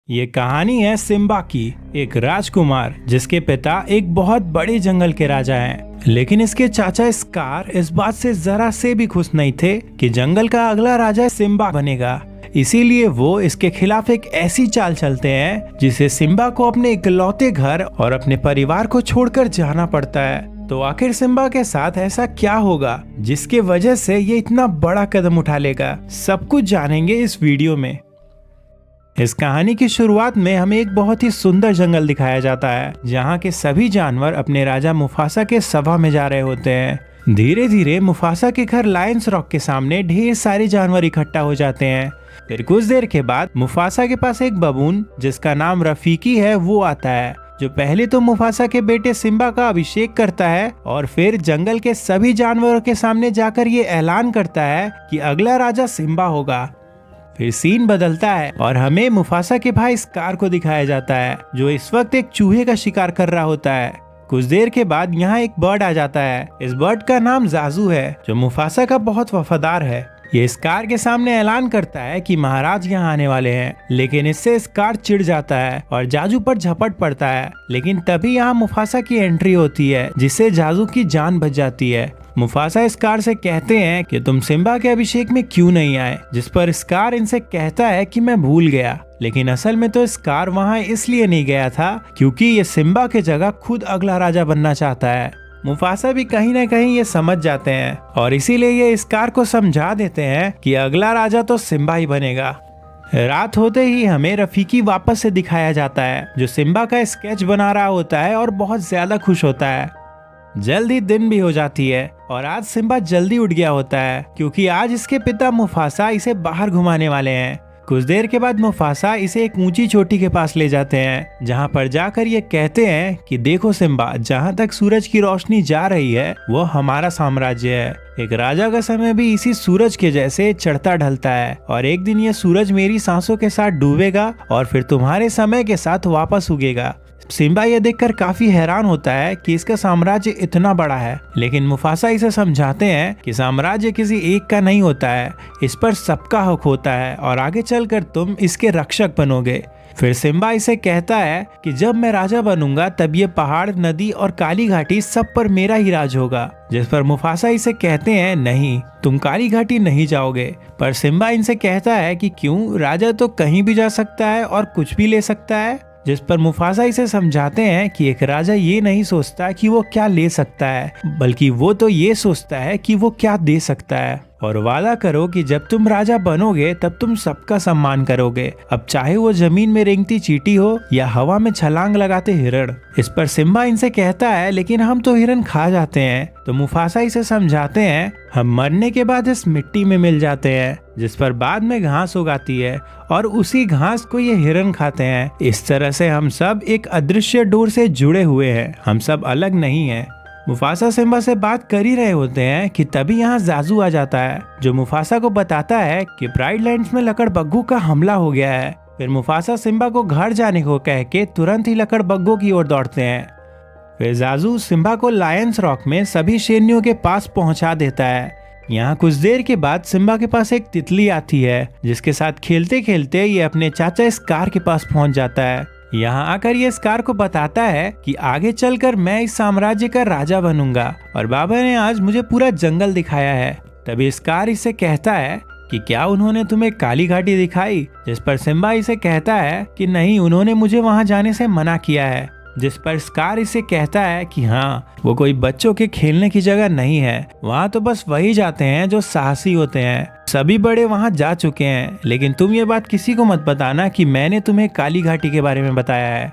ये कहानी है सिम्बा की, एक राजकुमार जिसके पिता एक बहुत बड़े जंगल के राजा हैं। लेकिन इसके चाचा स्कार इस बात से जरा से भी खुश नहीं थे कि जंगल का अगला राजा सिम्बा बनेगा। इसीलिए वो इसके खिलाफ एक ऐसी चाल चलते हैं जिसे सिम्बा को अपने इकलौते घर और अपने परिवार को छोड़कर जाना पड़ता है। तो आखिर सिम्बा के साथ ऐसा क्या होगा जिसके वजह से ये इतना बड़ा कदम उठा लेगा, सब कुछ जानेंगे इस वीडियो में। इस कहानी की शुरुआत में हमें एक बहुत ही सुंदर जंगल दिखाया जाता है, जहाँ के सभी जानवर अपने राजा मुफासा के सभा में जा रहे होते हैं। धीरे धीरे मुफासा के घर लायंस रॉक के सामने ढेर सारे जानवर इकट्ठा हो जाते हैं। फिर कुछ देर के बाद मुफासा के पास एक बबून जिसका नाम रफीकी है वो आता है, जो पहले तो मुफासा के बेटे सिम्बा का अभिषेक करता है और फिर जंगल के सभी जानवरों के सामने जाकर ये ऐलान करता है कि अगला राजा सिम्बा होगा। फिर सीन बदलता है और हमें मुफासा के भाई स्कार को दिखाया जाता है, जो इस वक्त एक चूहे का शिकार कर रहा होता है। कुछ देर के बाद यहाँ एक बर्ड आ जाता है। इस बर्ड का नाम जाजू है, जो मुफासा का बहुत वफादार है। ये स्कार के सामने ऐलान करता है कि महाराज यहाँ आने वाले हैं, लेकिन इससे स्कार चिढ़ जाता है और जाजू पर झपट पड़ता है। लेकिन तभी यहाँ मुफासा की एंट्री होती है, जिससे जाजू की जान बच जाती है। मुफासा स्कार से कहते हैं कि तुम सिम्बा के अभिषेक में क्यों नहीं आए, जिस पर स्कार इनसे कहता है कि मैं भूल गया। लेकिन असल में तो स्कार वहाँ इसलिए नहीं गया था क्योंकि ये सिम्बा के जगह खुद अगला राजा बनना चाहता है। मुफासा भी कहीं न कहीं ये समझ जाते हैं और इसीलिए ये स्कार को समझा देते हैं कि अगला राजा तो सिम्बा ही बनेगा। रात होते ही हमें रफीकी वापस से दिखाया जाता है, जो सिम्बा का स्केच बना रहा होता है और बहुत ज्यादा खुश होता है। जल्दी दिन भी हो जाती है और आज सिम्बा जल्दी उठ गया होता है क्योंकि आज इसके पिता मुफासा इसे बाहर घुमाने वाले हैं। कुछ देर के बाद मुफासा इसे एक ऊंची चोटी के पास ले जाते हैं, जहां पर जाकर ये कहते हैं कि देखो सिम्बा, जहां तक सूरज की रोशनी जा रही है वो हमारा साम्राज्य है। एक राजा का समय भी इसी सूरज के जैसे चढ़ता ढलता है और एक दिन ये सूरज मेरी सांसों के साथ डूबेगा और फिर तुम्हारे समय के साथ वापस उगेगा। सिम्बा ये देखकर काफी हैरान होता है कि इसका साम्राज्य इतना बड़ा है, लेकिन मुफासा इसे समझाते हैं कि साम्राज्य किसी एक का नहीं होता है, इस पर सबका हक होता है और आगे चलकर तुम इसके रक्षक बनोगे। फिर सिम्बा इसे कहता है कि जब मैं राजा बनूंगा तब ये पहाड़, नदी और काली घाटी सब पर मेरा ही राज होगा। जिस पर मुफासा इसे कहते हैं नहीं, तुम काली घाटी नहीं जाओगे। पर सिम्बा इनसे कहता है कि क्यों, राजा तो कहीं भी जा सकता है और कुछ भी ले सकता है। जिस पर मुफासा इसे समझाते हैं कि एक राजा ये नहीं सोचता कि वो क्या ले सकता है, बल्कि वो तो ये सोचता है कि वो क्या दे सकता है। और वादा करो कि जब तुम राजा बनोगे तब तुम सबका सम्मान करोगे, अब चाहे वो जमीन में रेंगती चींटी हो या हवा में छलांग लगाते हिरण। इस पर सिम्बा इनसे कहता है लेकिन हम तो हिरण खा जाते हैं। तो मुफासा इसे समझाते हैं हम मरने के बाद इस मिट्टी में मिल जाते हैं, जिस पर बाद में घास उगाती है और उसी घास को ये हिरण खाते हैं। इस तरह से हम सब एक अदृश्य डोर से जुड़े हुए हैं, हम सब अलग नहीं हैं। मुफासा सिम्बा से बात कर ही रहे होते हैं कि तभी यहाँ जाजू आ जाता है, जो मुफासा को बताता है कि प्राइड लैंड्स में लकड़बग्घों का हमला हो गया है। फिर मुफासा सिम्बा को घर जाने को कह के तुरंत ही लकड़बग्घों की ओर दौड़ते हैं। फिर जाजू सिम्बा को लायंस रॉक में सभी शेरनियों के पास पहुंचा देता है। यहाँ कुछ देर के बाद सिम्बा के पास एक तितली आती है, जिसके साथ खेलते खेलते ये अपने चाचा स्कार के पास पहुंच जाता है। यहाँ आकर ये स्कार को बताता है कि आगे चलकर मैं इस साम्राज्य का राजा बनूंगा और बाबा ने आज मुझे पूरा जंगल दिखाया है। तभी स्कार इसे कहता है कि क्या उन्होंने तुम्हें काली घाटी दिखाई, जिस पर सिम्बा इसे कहता है कि नहीं, उन्होंने मुझे वहां जाने से मना किया है। जिस पर स्कार इसे कहता है कि हाँ, वो कोई बच्चों के खेलने की जगह नहीं है, वहाँ तो बस वही जाते हैं जो साहसी होते हैं। सभी बड़े वहाँ जा चुके हैं, लेकिन तुम ये बात किसी को मत बताना कि मैंने तुम्हें काली घाटी के बारे में बताया है।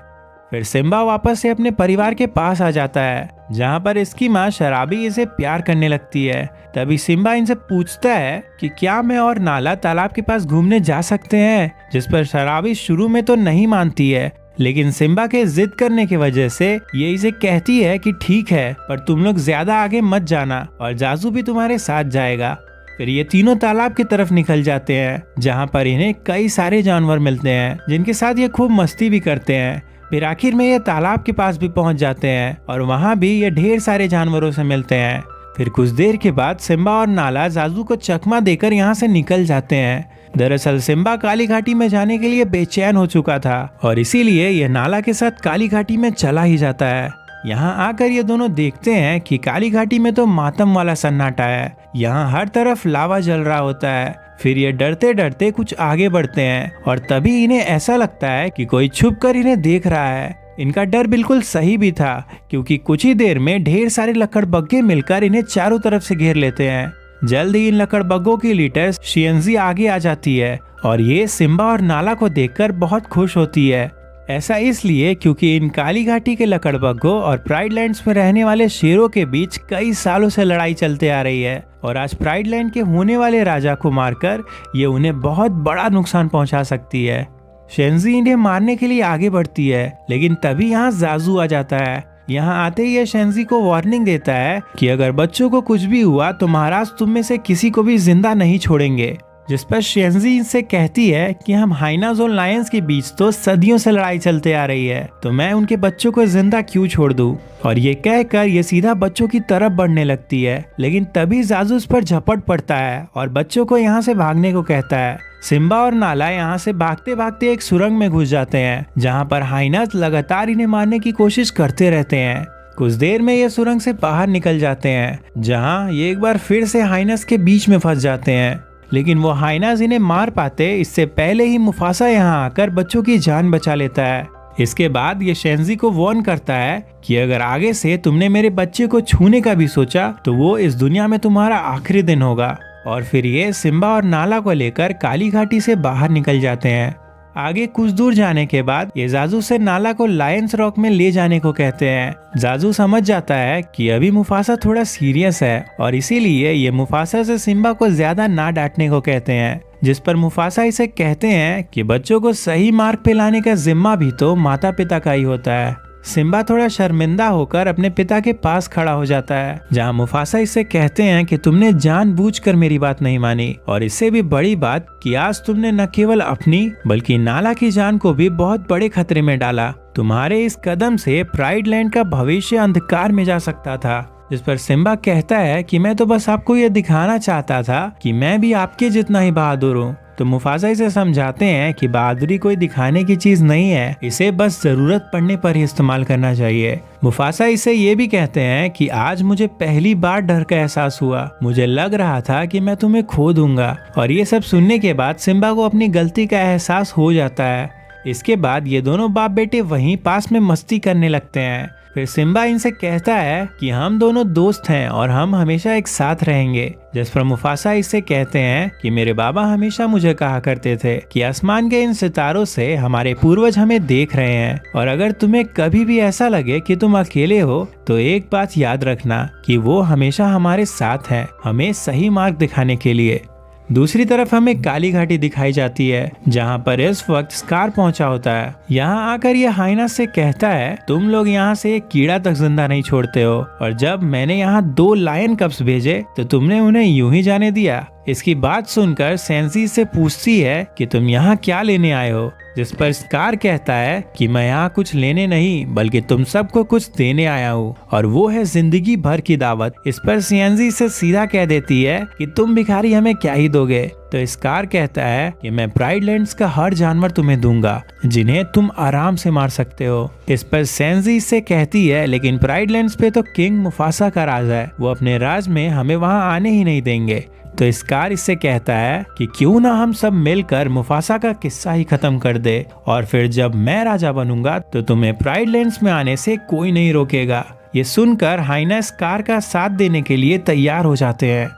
फिर सिम्बा वापस से अपने परिवार के पास आ जाता है, जहाँ पर इसकी माँ शराबी इसे प्यार करने लगती है। तभी सिम्बा इनसे पूछता है कि क्या मैं और नाला तालाब के पास घूमने जा सकते हैं, जिस पर शराबी शुरू में तो नहीं मानती है, लेकिन सिम्बा के जिद करने की वजह से ये इसे कहती है कि ठीक है, पर तुम लोग ज्यादा आगे मत जाना और जाजू भी तुम्हारे साथ जाएगा। फिर ये तीनों तालाब की तरफ निकल जाते हैं, जहाँ पर इन्हें कई सारे जानवर मिलते हैं, जिनके साथ ये खूब मस्ती भी करते हैं। फिर आखिर में ये तालाब के पास भी पहुँच जाते हैं और वहाँ भी ये ढेर सारे जानवरों से मिलते हैं। फिर कुछ देर के बाद सिम्बा और नाला जाजू को चकमा देकर यहाँ से निकल जाते हैं। दरअसल सिम्बा काली घाटी में जाने के लिए बेचैन हो चुका था और इसीलिए यह नाला के साथ काली घाटी में चला ही जाता है। यहाँ आकर ये दोनों देखते हैं कि काली घाटी में तो मातम वाला सन्नाटा है। यहाँ हर तरफ लावा जल रहा होता है। फिर ये डरते डरते कुछ आगे बढ़ते हैं और तभी इन्हें ऐसा लगता है कि कोई छुप कर इन्हें देख रहा है। इनका डर बिल्कुल सही भी था, क्योंकि कुछ ही देर में ढेर सारे लकड़बग्घे मिलकर इन्हें चारों तरफ से घेर लेते हैं। जल्द ही इन लकड़बग्घों की लीडर शियंजी आगे आ जाती है और ये सिम्बा और नाला को देखकर बहुत खुश होती है। ऐसा इसलिए क्योंकि इन काली घाटी के लकड़बग्घों और प्राइड लैंड्स में रहने वाले शेरों के बीच कई सालों से लड़ाई चलते आ रही है और आज प्राइड लैंड के होने वाले राजा को मारकर ये उन्हें बहुत बड़ा नुकसान पहुंचा सकती है। शियंजी इन्हें मारने के लिए आगे बढ़ती है, लेकिन तभी यहाँ जाजू आ जाता है। यहाँ आते ही ये शियंजी को वार्निंग देता है कि अगर बच्चों को कुछ भी हुआ तो महाराज तुम में से किसी को भी जिंदा नहीं छोड़ेंगे। जिस पर शियंजी इनसे कहती है कि हम हाइनाज और लायंस के बीच तो सदियों से लड़ाई चलते आ रही है, तो मैं उनके बच्चों को जिंदा क्यों छोड़ दूं। और ये कहकर ये सीधा बच्चों की तरफ बढ़ने लगती है, लेकिन तभी जाजू उस पर झपट पड़ता है और बच्चों को यहाँ से भागने को कहता है। सिम्बा और नाला यहाँ से भागते भागते एक सुरंग में घुस जाते हैं, जहाँ पर हाइनाज लगातार इन्हें मारने की कोशिश करते रहते हैं। कुछ देर में ये सुरंग से बाहर निकल जाते हैं, जहाँ ये एक बार फिर से हाइनाज के बीच में फंस जाते हैं, लेकिन वो हाइनाज इन्हें मार पाते इससे पहले ही मुफासा यहाँ आकर बच्चों की जान बचा लेता है। इसके बाद ये शियंजी को वार्न करता है कि अगर आगे से तुमने मेरे बच्चे को छूने का भी सोचा तो वो इस दुनिया में तुम्हारा आखिरी दिन होगा। और फिर ये सिम्बा और नाला को लेकर काली घाटी से बाहर निकल जाते हैं। आगे कुछ दूर जाने के बाद ये जाजू से नाला को लायंस रॉक में ले जाने को कहते हैं। जाजू समझ जाता है कि अभी मुफासा थोड़ा सीरियस है और इसीलिए ये मुफासा से सिम्बा को ज्यादा ना डांटने को कहते हैं, जिस पर मुफासा इसे कहते हैं कि बच्चों को सही मार्ग पे लाने का जिम्मा भी तो माता पिता का ही होता है। सिम्बा थोड़ा शर्मिंदा होकर अपने पिता के पास खड़ा हो जाता है, जहाँ मुफासा इससे कहते हैं कि तुमने जानबूझकर मेरी बात नहीं मानी, और इससे भी बड़ी बात कि आज तुमने न केवल अपनी बल्कि नाला की जान को भी बहुत बड़े खतरे में डाला। तुम्हारे इस कदम से प्राइड लैंड का भविष्य अंधकार में जा सकता था। जिस पर सिम्बा कहता है कि मैं तो बस आपको ये दिखाना चाहता था कि मैं भी आपके जितना ही बहादुर हूँ। तो मुफासा इसे समझाते हैं कि बहादुरी कोई दिखाने की चीज नहीं है, इसे बस जरूरत पड़ने पर ही इस्तेमाल करना चाहिए। मुफासा इसे ये भी कहते हैं कि आज मुझे पहली बार डर का एहसास हुआ, मुझे लग रहा था कि मैं तुम्हें खो दूंगा। और ये सब सुनने के बाद सिम्बा को अपनी गलती का एहसास हो जाता है। इसके बाद ये दोनों बाप बेटे वहीं पास में मस्ती करने लगते हैं। फिर सिम्बा इनसे कहता है कि हम दोनों दोस्त हैं और हम हमेशा एक साथ रहेंगे। जिस पर मुफासा इससे कहते हैं कि मेरे बाबा हमेशा मुझे कहा करते थे कि आसमान के इन सितारों से हमारे पूर्वज हमें देख रहे हैं, और अगर तुम्हें कभी भी ऐसा लगे कि तुम अकेले हो तो एक बात याद रखना कि वो हमेशा हमारे साथ हैं, हमें सही मार्ग दिखाने के लिए। दूसरी तरफ हमें काली घाटी दिखाई जाती है, जहाँ पर इस वक्त स्कार पहुंचा होता है। यहाँ आकर ये हाइनाज से कहता है तुम लोग यहाँ से एक कीड़ा तक जिंदा नहीं छोड़ते हो, और जब मैंने यहाँ 2 लायन कप्स भेजे तो तुमने उन्हें यूं ही जाने दिया। इसकी बात सुनकर शियंजी से पूछती है कि तुम यहाँ क्या लेने आए हो, जिस पर स्कार कहता है कि मैं यहाँ कुछ लेने नहीं बल्कि तुम सबको कुछ देने आया हूँ, और वो है जिंदगी भर की दावत। इस पर शियंजी से सीधा कह देती है कि तुम भिखारी हमें क्या ही दोगे। तो स्कार कहता है कि मैं प्राइड लैंड्स का हर जानवर तुम्हें दूंगा जिन्हें तुम आराम से मार सकते हो। इस पर शियंजी से कहती है लेकिन प्राइड लैंड्स पे तो किंग मुफासा का राज है, वो अपने राज में हमें वहाँ आने ही नहीं देंगे। तो स्कार इससे कहता है कि क्यों ना हम सब मिलकर मुफासा का किस्सा ही खत्म कर दे, और फिर जब मैं राजा बनूंगा तो तुम्हें प्राइड लैंड्स में आने से कोई नहीं रोकेगा। ये सुनकर हाइना स्कार का साथ देने के लिए तैयार हो जाते हैं।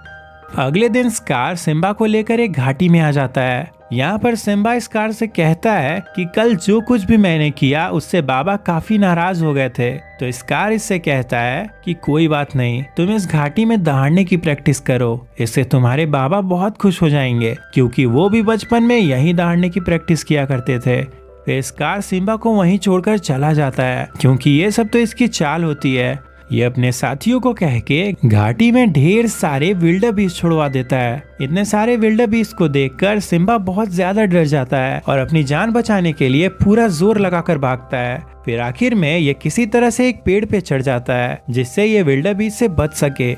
अगले दिन स्कार सिम्बा को लेकर एक घाटी में आ जाता है। यहाँ पर सिम्बा स्कार से कहता है कि कल जो कुछ भी मैंने किया उससे बाबा काफी नाराज हो गए थे। तो स्कार इससे कहता है कि कोई बात नहीं, तुम इस घाटी में दहाड़ने की प्रैक्टिस करो, इससे तुम्हारे बाबा बहुत खुश हो जाएंगे, क्योंकि वो भी बचपन में यही दहाड़ने की प्रैक्टिस किया करते थे। फिर स्कार सिम्बा को वहीं छोड़कर चला जाता है, क्योंकि ये सब तो इसकी चाल होती है। ये अपने साथियों को कह के घाटी में ढेर सारे विल्डर बीस्ट छुड़वा देता है। इतने सारे विल्डर बीस्ट को देखकर सिम्बा बहुत ज्यादा डर जाता है और अपनी जान बचाने के लिए पूरा जोर लगाकर भागता है। फिर आखिर में ये किसी तरह से एक पेड़ पे चढ़ जाता है, जिससे ये विल्डर बीस्ट से बच सके।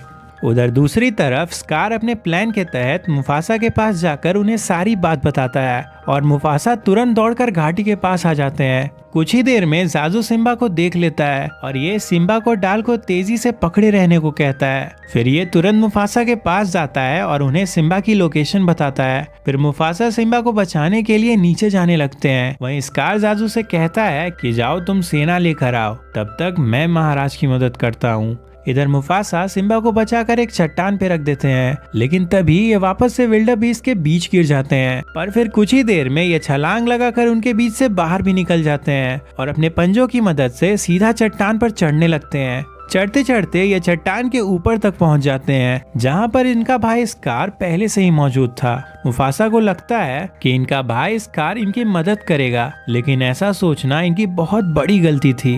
उधर दूसरी तरफ स्कार अपने प्लान के तहत मुफासा के पास जाकर उन्हें सारी बात बताता है और मुफासा तुरंत दौड़कर घाटी के पास आ जाते हैं। कुछ ही देर में जाजू सिम्बा को देख लेता है और ये सिम्बा को डाल को तेजी से पकड़े रहने को कहता है। फिर ये तुरंत मुफासा के पास जाता है और उन्हें सिम्बा की लोकेशन बताता है। फिर मुफासा सिम्बा को बचाने के लिए नीचे जाने लगते हैं। वहीं स्कार जाजू से कहता है कि जाओ तुम सेना लेकर आओ, तब तक मैं महाराज की मदद करता हूँ। इधर मुफासा सिम्बा को बचाकर एक चट्टान पे रख देते हैं, लेकिन तभी ये वापस से विल्डरबीस्ट के बीच गिर जाते हैं। पर फिर कुछ ही देर में ये छलांग लगाकर उनके बीच से बाहर भी निकल जाते हैं और अपने पंजों की मदद से सीधा चट्टान पर चढ़ने लगते हैं। चढ़ते चढ़ते ये चट्टान के ऊपर तक पहुंच जाते हैं, जहां पर इनका भाई स्कार पहले से ही मौजूद था। मुफासा को लगता है कि इनका भाई स्कार इनकी मदद करेगा, लेकिन ऐसा सोचना इनकी बहुत बड़ी गलती थी,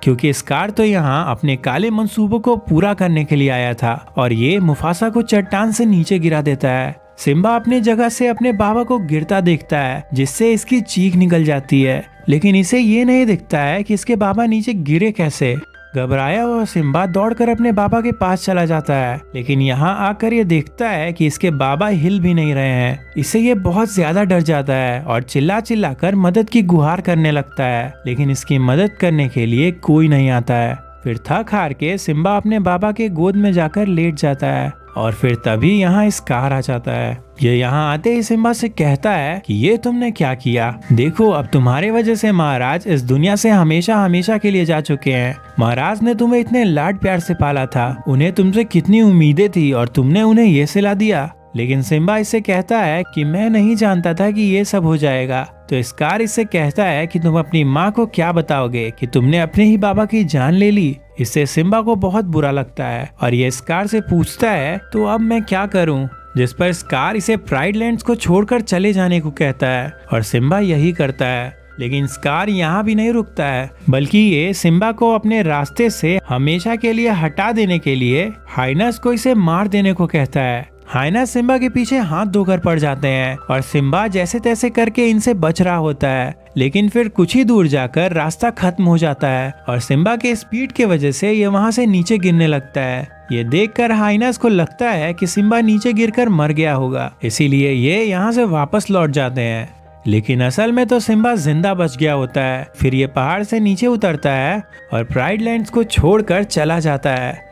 क्योंकि स्कार तो यहाँ अपने काले मंसूबों को पूरा करने के लिए आया था और ये मुफासा को चट्टान से नीचे गिरा देता है। सिम्बा अपनी जगह से अपने बाबा को गिरता देखता है, जिससे इसकी चीख निकल जाती है, लेकिन इसे ये नहीं दिखता है कि इसके बाबा नीचे गिरे कैसे। घबराया हुआ सिम्बा दौड़कर अपने बाबा के पास चला जाता है, लेकिन यहाँ आकर ये देखता है कि इसके बाबा हिल भी नहीं रहे हैं। इससे ये बहुत ज्यादा डर जाता है और चिल्ला चिल्ला कर मदद की गुहार करने लगता है, लेकिन इसकी मदद करने के लिए कोई नहीं आता है। फिर थक हार के सिम्बा अपने बाबा के गोद में जाकर लेट जाता है और फिर तभी यहाँ स्कार आ जाता है। ये यहाँ आते ही सिम्बा से कहता है कि ये तुमने क्या किया, देखो अब तुम्हारे वजह से महाराज इस दुनिया से हमेशा हमेशा के लिए जा चुके हैं। महाराज ने तुम्हें इतने लाड प्यार से पाला था, उन्हें तुमसे कितनी उम्मीदें थी और तुमने उन्हें ये सिला दिया। लेकिन सिम्बा इससे कहता है कि मैं नहीं जानता था कि ये सब हो जाएगा। तो स्कार इससे कहता है कि तुम अपनी माँ को क्या बताओगे कि तुमने अपने ही बाबा की जान ले ली। इससे सिम्बा को बहुत बुरा लगता है और ये स्कार से पूछता है तो अब मैं क्या करूं, जिस पर स्कार इसे प्राइड लैंड्स को छोड़कर चले जाने को कहता है और सिम्बा यही करता है। लेकिन स्कार यहाँ भी नहीं रुकता है, बल्कि ये सिम्बा को अपने रास्ते से हमेशा के लिए हटा देने के लिए हाइनस को इसे मार देने को कहता है। हाइनस सिम्बा के पीछे हाथ धोकर पड़ जाते हैं और सिम्बा जैसे तैसे करके इनसे बच रहा होता है, लेकिन फिर कुछ ही दूर जाकर रास्ता खत्म हो जाता है और सिम्बा के स्पीड के वजह से ये वहां से नीचे गिरने लगता है। ये देखकर हाइनस को लगता है कि सिम्बा नीचे गिरकर मर गया होगा, इसीलिए ये यहाँ से वापस लौट जाते हैं। लेकिन असल में तो सिम्बा जिंदा बच गया होता है। फिर ये पहाड़ से नीचे उतरता है और प्राइड लैंड्स को छोड़कर चला जाता है।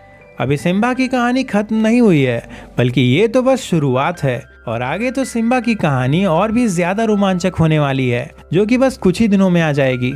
अभी सिम्बा की कहानी खत्म नहीं हुई है, बल्कि ये तो बस शुरुआत है और आगे तो सिम्बा की कहानी और भी ज्यादा रोमांचक होने वाली है, जो कि बस कुछ ही दिनों में आ जाएगी।